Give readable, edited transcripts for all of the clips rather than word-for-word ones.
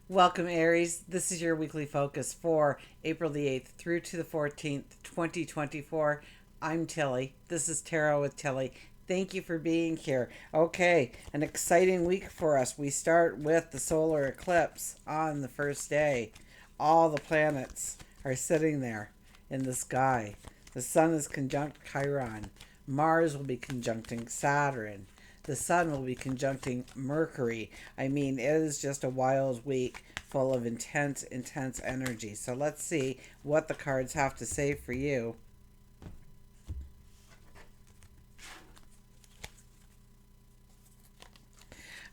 Welcome, Aries. This is your weekly focus for April the 8th through to the 14th, 2024. I'm Tilly. This is Tarot with Tilly. Thank you for being here. Okay, an exciting week for us. We start with the solar eclipse on the first day. All the planets are sitting there in the sky. The sun is conjunct Chiron. Mars will be conjuncting Saturn. The sun will be conjuncting Mercury. I mean, it is just a wild week full of intense energy. So let's see what the cards have to say for you.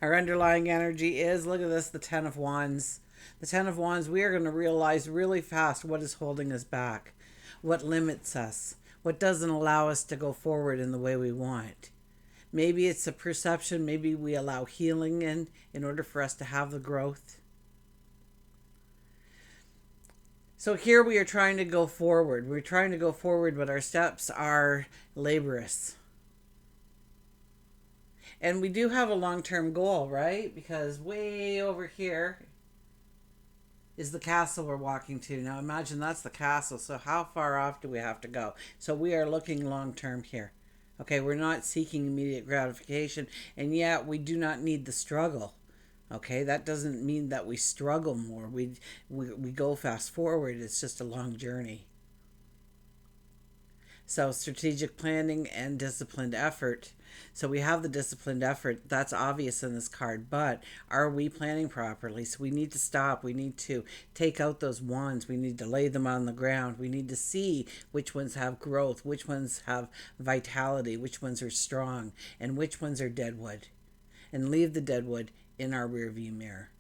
Our underlying energy is, look at this, the Ten of Wands. The Ten of Wands, we are going to realize really fast what is holding us back, what limits us, what doesn't allow us to go forward in the way we want. Maybe it's a perception, maybe we allow healing in order for us to have the growth. So here we are trying to go forward. We're trying to go forward, but our steps are laborious. And we do have a long-term goal, right? Because way over here is the castle we're walking to. Now imagine that's the castle. So how far off do we have to go? So we are looking long-term here. Okay, we're not seeking immediate gratification, and yet we do not need the struggle. Okay, that doesn't mean that we struggle more. We go fast forward. It's just a long journey. So strategic planning and disciplined effort. So we have the disciplined effort. That's obvious in this card, but are we planning properly? So we need to stop. We need to take out those wands. We need to lay them on the ground. We need to see which ones have growth, which ones have vitality, which ones are strong, and which ones are deadwood. And leave the deadwood in our rearview mirror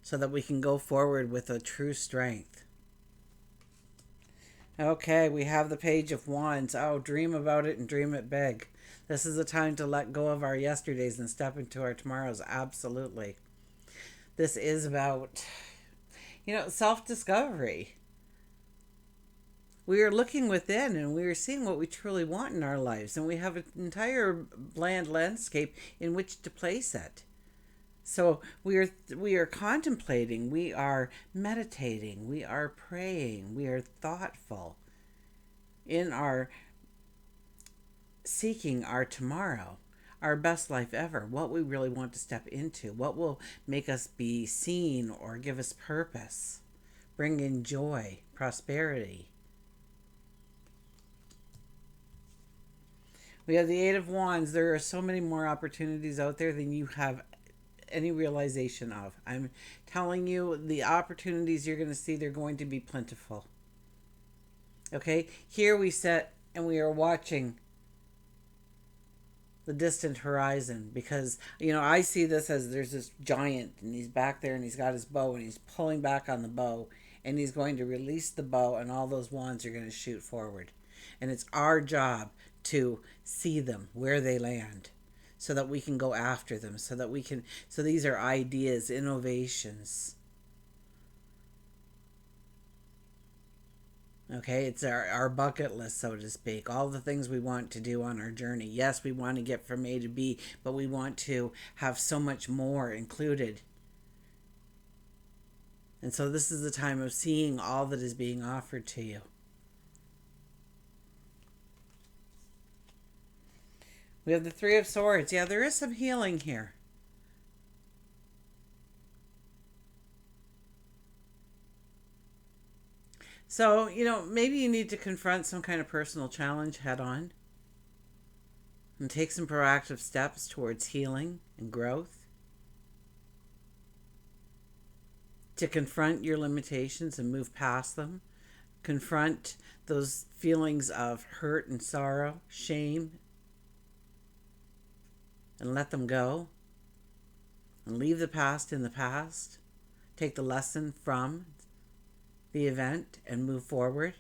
so that we can go forward with a true strength. Okay, we have the Page of Wands. Oh, dream about it and dream it big. This is a time to let go of our yesterdays and step into our tomorrows. Absolutely. This is about, self discovery. We are looking within and we are seeing what we truly want in our lives, and we have an entire bland landscape in which to place it. So we are contemplating, we are meditating, we are praying, we are thoughtful in our seeking our tomorrow, our best life ever, what we really want to step into, what will make us be seen or give us purpose, bring in joy, prosperity. We have the Eight of Wands. There are so many more opportunities out there than you have any realization of. I'm telling you, the opportunities you're going to see, they're going to be plentiful. Okay, here we sit and we are watching the distant horizon, because I see this as there's this giant and he's back there and he's got his bow and he's pulling back on the bow and he's going to release the bow and all those wands are going to shoot forward, and it's our job to see them where they land so that we can go after them, so these are ideas, innovations. Okay, it's our bucket list, so to speak. All the things we want to do on our journey. Yes, we want to get from A to B, but we want to have so much more included. And so this is the time of seeing all that is being offered to you. We have the Three of Swords. Yeah, there is some healing here. So, maybe you need to confront some kind of personal challenge head on and take some proactive steps towards healing and growth. To confront your limitations and move past them. Confront those feelings of hurt and sorrow, shame, and let them go. And leave the past in the past. Take the lesson from the event and move forward.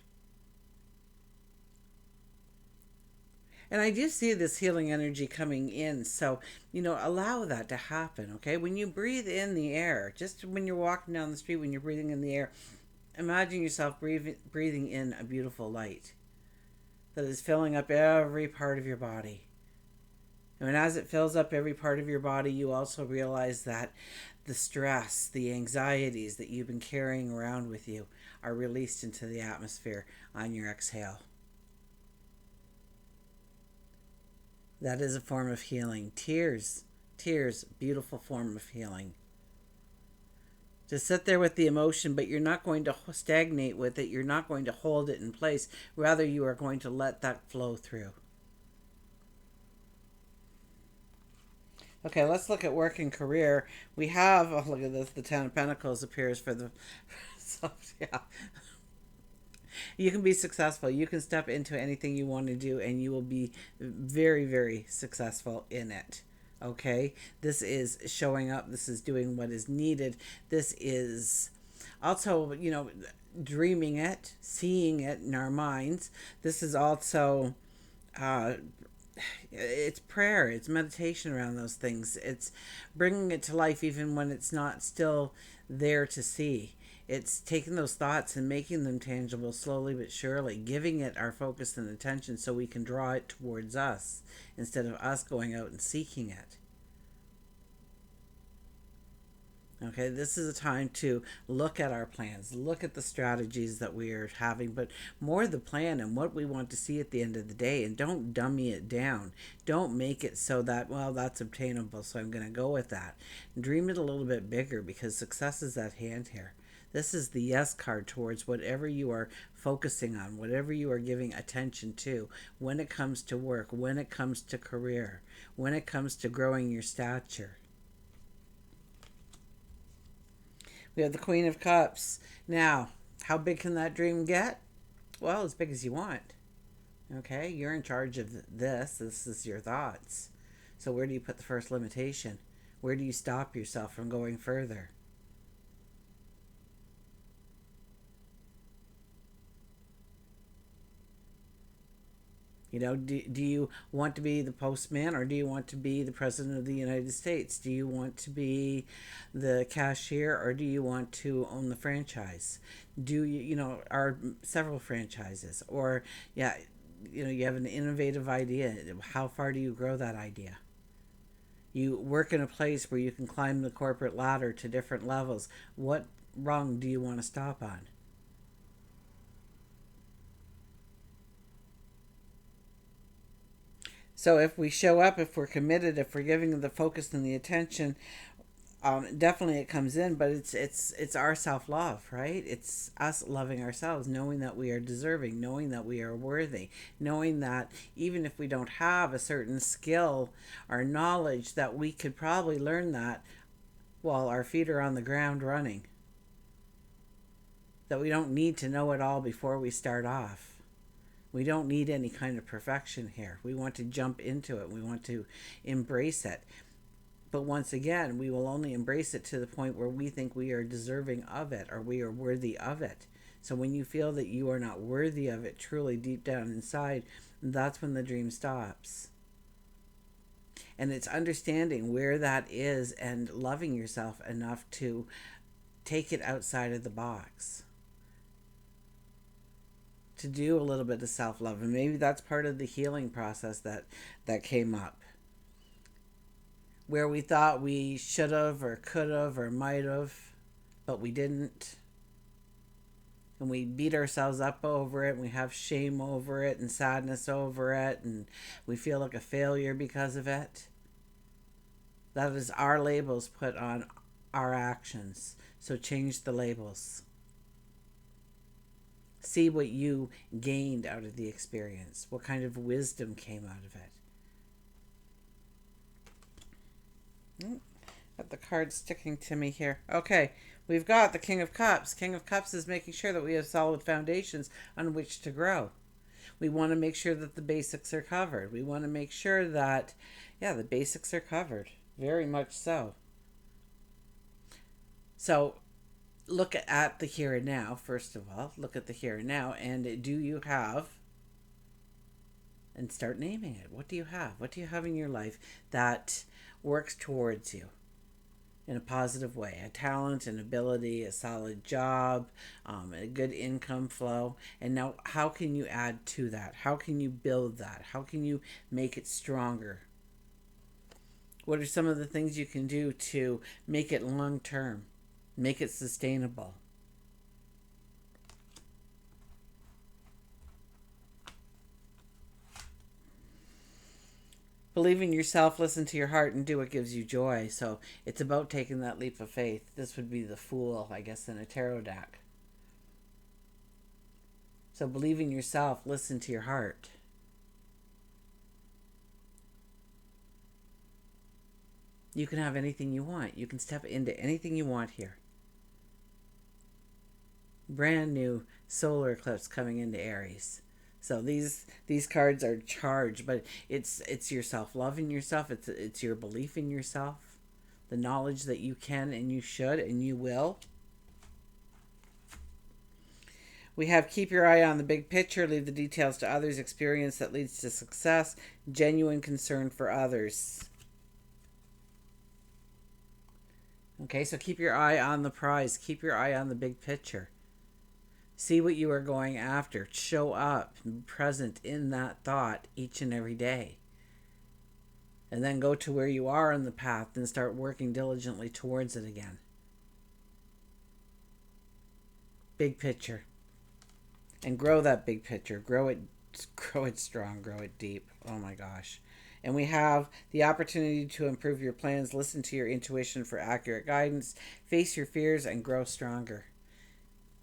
And I do see this healing energy coming in. So, allow that to happen, okay? When you breathe in the air, just when you're walking down the street, when you're breathing in the air, imagine yourself breathing in a beautiful light that is filling up every part of your body. And as it fills up every part of your body, you also realize that The stress, the anxieties that you've been carrying around with you are released into the atmosphere on your exhale. That is a form of healing. Tears, beautiful form of healing. Just sit there with the emotion, but you're not going to stagnate with it. You're not going to hold it in place. Rather, you are going to let that flow through. Okay, let's look at work and career. We have, oh, look at this, the Ten of Pentacles appears for the. So, yeah. You can be successful. You can step into anything you want to do, and you will be very, very successful in it. Okay, this is showing up. This is doing what is needed. This is also, dreaming it, seeing it in our minds. This is also, uh, it's prayer, it's meditation around those things. It's bringing it to life even when it's not still there to see. It's taking those thoughts and making them tangible slowly but surely, giving it our focus and attention so we can draw it towards us instead of us going out and seeking it. Okay, this is a time to look at our plans, look at the strategies that we are having, but more the plan and what we want to see at the end of the day. And don't dummy it down. Don't make it so that, well, that's obtainable, so I'm going to go with that. Dream it a little bit bigger because success is at hand here. This is the yes card towards whatever you are focusing on, whatever you are giving attention to when it comes to work, when it comes to career, when it comes to growing your stature. We have the Queen of Cups. Now, how big can that dream get? Well, as big as you want. Okay, you're in charge of this. This is your thoughts. So, where do you put the first limitation? Where do you stop yourself from going further? Do you want to be the postman or do you want to be the president of the United States? Do you want to be the cashier or do you want to own the franchise? Do are several franchises? Or, yeah, you have an innovative idea. How far do you grow that idea? You work in a place where you can climb the corporate ladder to different levels. What rung do you want to stop on? So if we show up, if we're committed, if we're giving the focus and the attention, definitely it comes in. But it's our self love, right? It's us loving ourselves, knowing that we are deserving, knowing that we are worthy, knowing that even if we don't have a certain skill or knowledge, that we could probably learn that while our feet are on the ground running. That we don't need to know it all before we start off. We don't need any kind of perfection here. We want to jump into it. We want to embrace it. But once again, we will only embrace it to the point where we think we are deserving of it or we are worthy of it. So when you feel that you are not worthy of it truly deep down inside, that's when the dream stops. And it's understanding where that is and loving yourself enough to take it outside of the box, to do a little bit of self-love. And maybe that's part of the healing process that came up, where we thought we should have or could have or might have, but we didn't, and we beat ourselves up over it, and we have shame over it and sadness over it, and we feel like a failure because of it. That is our labels put on our actions. So change the labels. See what you gained out of the experience. What kind of wisdom came out of it. Got the card sticking to me here. Okay, we've got the King of Cups. King of Cups is making sure that we have solid foundations on which to grow. We want to make sure that the basics are covered. We want to make sure that, yeah, the basics are covered. Very much so. So look at the here and now. First of all, look at the here and now. And do you have, and start naming it. What do you have? What do you have in your life that works towards you in a positive way? A talent, an ability, a solid job, a good income flow. And now, how can you add to that? How can you build that? How can you make it stronger? What are some of the things you can do to make it long term, make it sustainable? Believe in yourself, listen to your heart, and do what gives you joy. So it's about taking that leap of faith. This would be the Fool, I guess, in a tarot deck. So believe in yourself, listen to your heart. You can have anything you want. You can step into anything you want here. Brand new solar eclipse coming into Aries. So these cards are charged, but it's your self-love in yourself. It's your belief in yourself, the knowledge that you can and you should and you will. We have keep your eye on the big picture, leave the details to others, experience that leads to success, genuine concern for others. Okay, so keep your eye on the prize. Keep your eye on the big picture. See what you are going after. Show up, present in that thought each and every day. And then go to where you are on the path and start working diligently towards it again. Big picture. And grow that big picture. Grow it strong, grow it deep. Oh my gosh. And we have the opportunity to improve your plans, listen to your intuition for accurate guidance, face your fears, and grow stronger.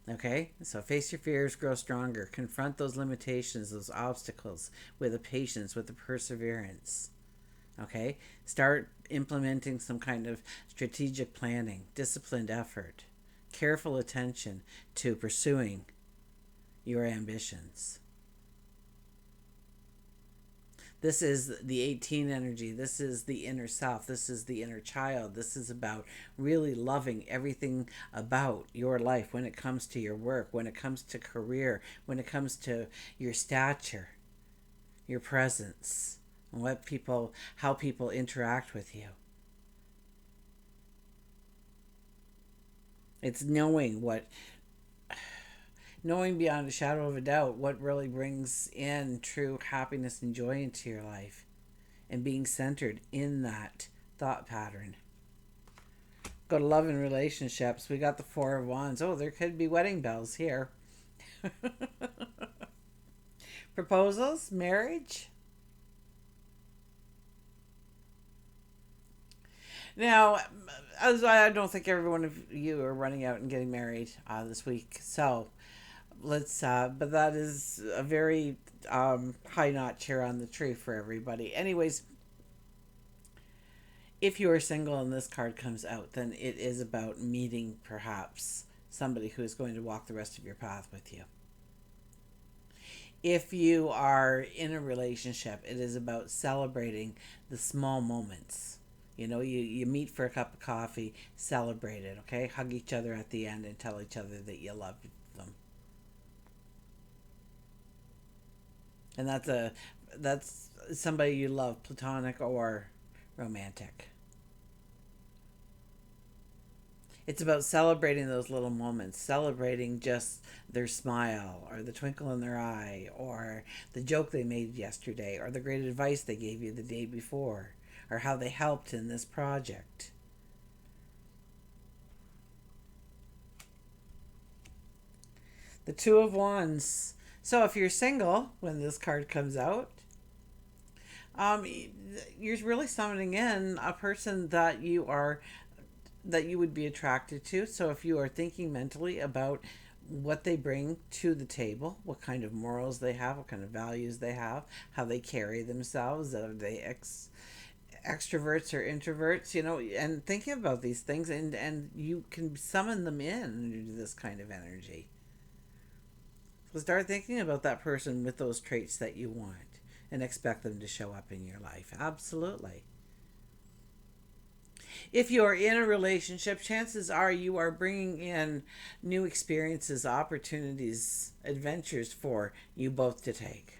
Okay? So face your fears, grow stronger. Confront those limitations, those obstacles with a patience, with a perseverance. Okay? Start implementing some kind of strategic planning, disciplined effort, careful attention to pursuing your ambitions. This is the 18 energy. This is the inner self. This is the inner child. This is about really loving everything about your life when it comes to your work, when it comes to career, when it comes to your stature, your presence, and how people interact with you. It's knowing beyond a shadow of a doubt what really brings in true happiness and joy into your life and being centered in that thought pattern. Go to love and relationships. We got the Four of Wands. Oh, there could be wedding bells here. Proposals, marriage. Now, as I don't think every one of you are running out and getting married this week. So let's but that is a very high notch here on the tree for everybody. Anyways, if you are single and this card comes out, then it is about meeting perhaps somebody who is going to walk the rest of your path with you. If you are in a relationship, it is about celebrating the small moments. You meet for a cup of coffee, celebrate it, okay? Hug each other at the end and tell each other that you love them. And that's somebody you love, platonic or romantic. It's about celebrating those little moments, celebrating just their smile or the twinkle in their eye or the joke they made yesterday or the great advice they gave you the day before or how they helped in this project. The Two of Wands. So if you're single when this card comes out, you're really summoning in a person that you would be attracted to. So if you are thinking mentally about what they bring to the table, what kind of morals they have, what kind of values they have, how they carry themselves, are they extroverts or introverts, and thinking about these things, and you can summon them in into this kind of energy. So start thinking about that person with those traits that you want and expect them to show up in your life. Absolutely. If you're in a relationship, chances are you are bringing in new experiences, opportunities, adventures for you both to take.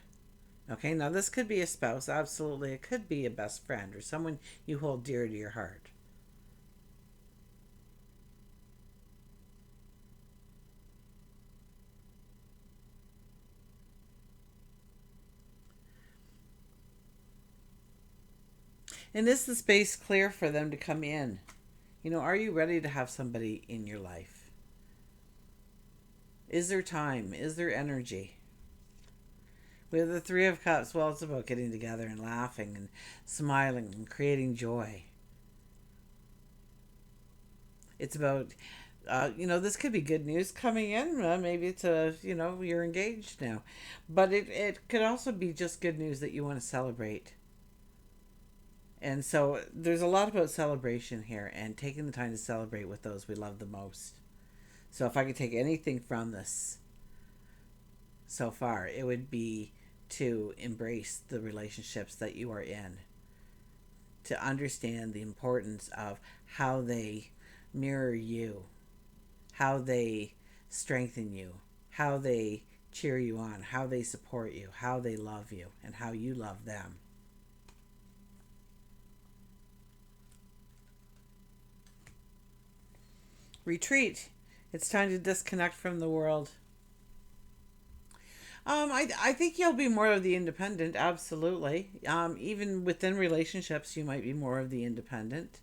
Okay, now this could be a spouse, absolutely. It could be a best friend or someone you hold dear to your heart. And is the space clear for them to come in? Are you ready to have somebody in your life? Is there time? Is there energy? We have the Three of Cups. Well, it's about getting together and laughing and smiling and creating joy. It's about, this could be good news coming in. Maybe it's you're engaged now. But it could also be just good news that you want to celebrate. And so there's a lot about celebration here and taking the time to celebrate with those we love the most. So if I could take anything from this so far, it would be to embrace the relationships that you are in, to understand the importance of how they mirror you, how they strengthen you, how they cheer you on, how they support you, how they love you, and how you love them. Retreat. It's time to disconnect from the world. I think you'll be more of the independent, absolutely. Even within relationships, you might be more of the independent,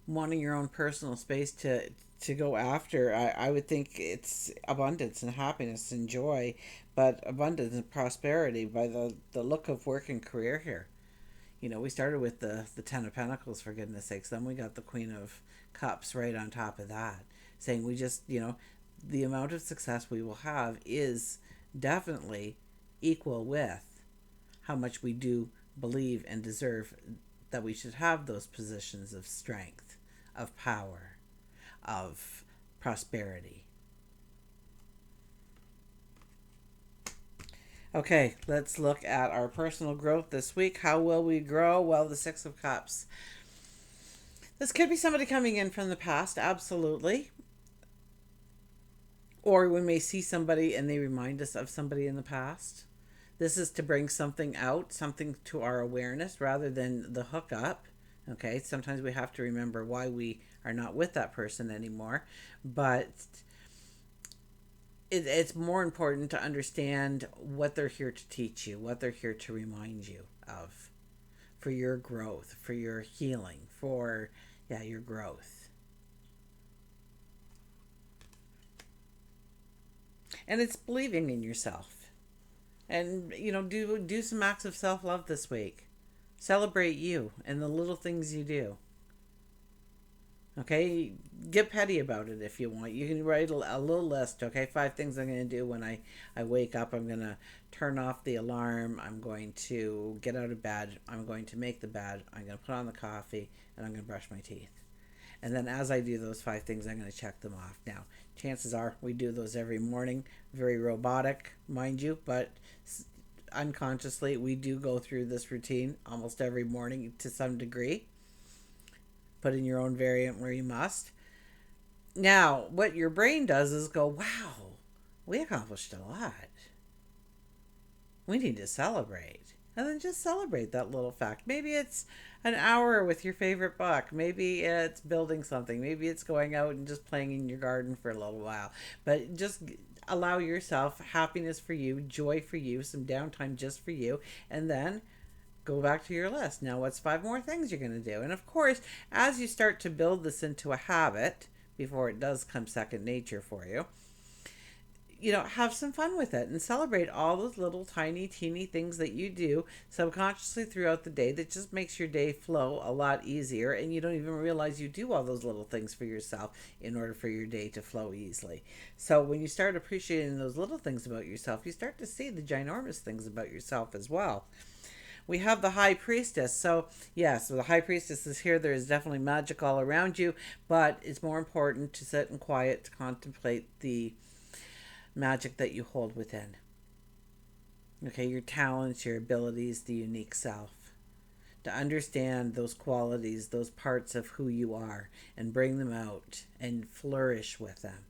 wanting your own personal space to go after. I would think it's abundance and happiness and joy, but abundance and prosperity by the look of work and career here. We started with the Ten of Pentacles, for goodness sakes. Then we got the Queen of Cups right on top of that, saying we just, the amount of success we will have is definitely equal with how much we do believe and deserve that we should have those positions of strength, of power, of prosperity. Okay, let's look at our personal growth this week. How will we grow? Well, the Six of Cups. This could be somebody coming in from the past, absolutely. Or we may see somebody and they remind us of somebody in the past. This is to bring something out, something to our awareness rather than the hookup. Okay, sometimes we have to remember why we are not with that person anymore. But it's more important to understand what they're here to teach you, what they're here to remind you of for your growth, for your healing, for, your growth. And it's believing in yourself. And, do some acts of self-love this week. Celebrate you and the little things you do. Okay, get petty about it if you want. You can write a little list. Okay, 5 things I'm going to do when I wake up. I'm going to turn off the alarm. I'm going to get out of bed. I'm going to make the bed. I'm going to put on the coffee, and I'm going to brush my teeth. And then as I do those 5 things, I'm going to check them off. Now, chances are we do those every morning. Very robotic, mind you, but unconsciously we do go through this routine almost every morning to some degree. Put in your own variant where you must. Now, what your brain does is go, wow, we accomplished a lot. We need to celebrate. And then just celebrate that little fact. Maybe it's an hour with your favorite book. Maybe it's building something. Maybe it's going out and just playing in your garden for a little while. But just allow yourself happiness for you, joy for you, some downtime just for you. And then go back to your list. Now, what's 5 more things you're going to do? And of course, as you start to build this into a habit, before it does come second nature for you, have some fun with it and celebrate all those little tiny, teeny things that you do subconsciously throughout the day that just makes your day flow a lot easier. And you don't even realize you do all those little things for yourself in order for your day to flow easily. So when you start appreciating those little things about yourself, you start to see the ginormous things about yourself as well. We have the High Priestess. So, yes, the High Priestess is here. There is definitely magic all around you, but it's more important to sit in quiet to contemplate the magic that you hold within. Okay, your talents, your abilities, the unique self. To understand those qualities, those parts of who you are, and bring them out and flourish with them.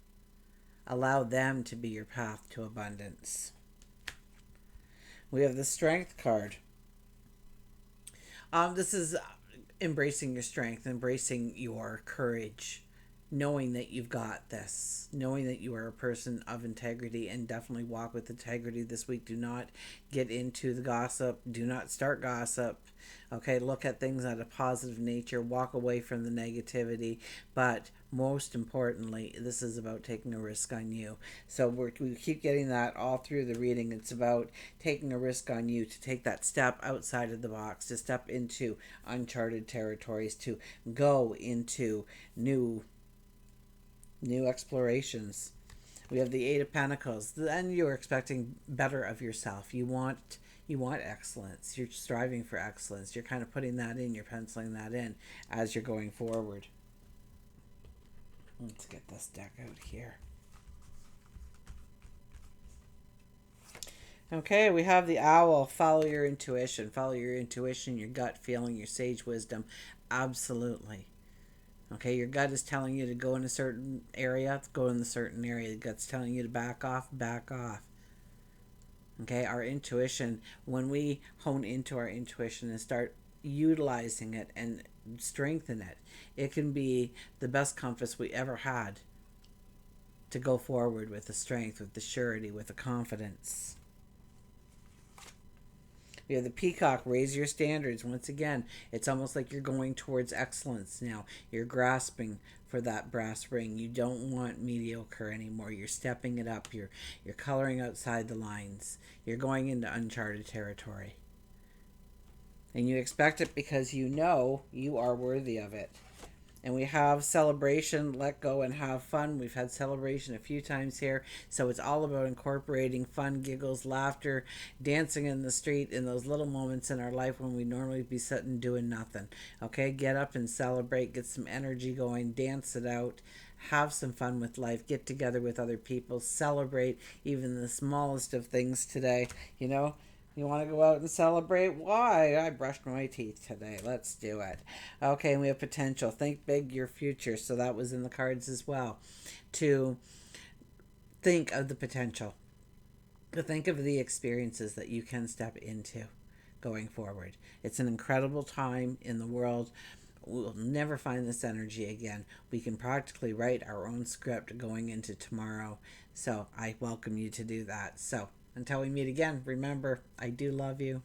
Allow them to be your path to abundance. We have the Strength card. This is embracing your strength, embracing your courage, knowing that you've got this, knowing that you are a person of integrity, and definitely walk with integrity this week. Do not get into the gossip. Do not start gossip. Okay, look at things at a positive nature. Walk away from the negativity. But most importantly, this is about taking a risk on you. So we keep getting that all through the reading. It's about taking a risk on you, to take that step outside of the box, to step into uncharted territories, to go into new explorations. We have the Eight of Pentacles. Then you're expecting better of yourself. You want excellence. You're striving for excellence. You're kind of putting that in, you're penciling that in as you're going forward. Let's get this deck out here. Okay, we have the Owl. Follow your intuition. Follow your intuition, your gut feeling, your sage wisdom. Absolutely. Okay, your gut is telling you to go in a certain area, go in a certain area. The gut's telling you to back off, back off. Okay, our intuition, when we hone into our intuition and start utilizing it and strengthen it, it can be the best compass we ever had to go forward with the strength, with the surety, with the confidence. We have the Peacock. Raise your standards. Once again, it's almost like you're going towards excellence now. You're grasping for that brass ring. You don't want mediocre anymore. You're stepping it up. You're coloring outside the lines. You're going into uncharted territory. And you expect it because you know you are worthy of it. And we have celebration, let go, and have fun. We've had celebration a few times here. So it's all about incorporating fun, giggles, laughter, dancing in the street, in those little moments in our life when we normally be sitting doing nothing. Okay, get up and celebrate, get some energy going, dance it out, have some fun with life, get together with other people, celebrate even the smallest of things today. You want to go out and celebrate? Why? I brushed my teeth today. Let's do it. Okay, and we have potential. Think big, your future. So that was in the cards as well. To think of the potential. To think of the experiences that you can step into going forward. It's an incredible time in the world. We'll never find this energy again. We can practically write our own script going into tomorrow. So I welcome you to do that. So until we meet again, remember, I do love you.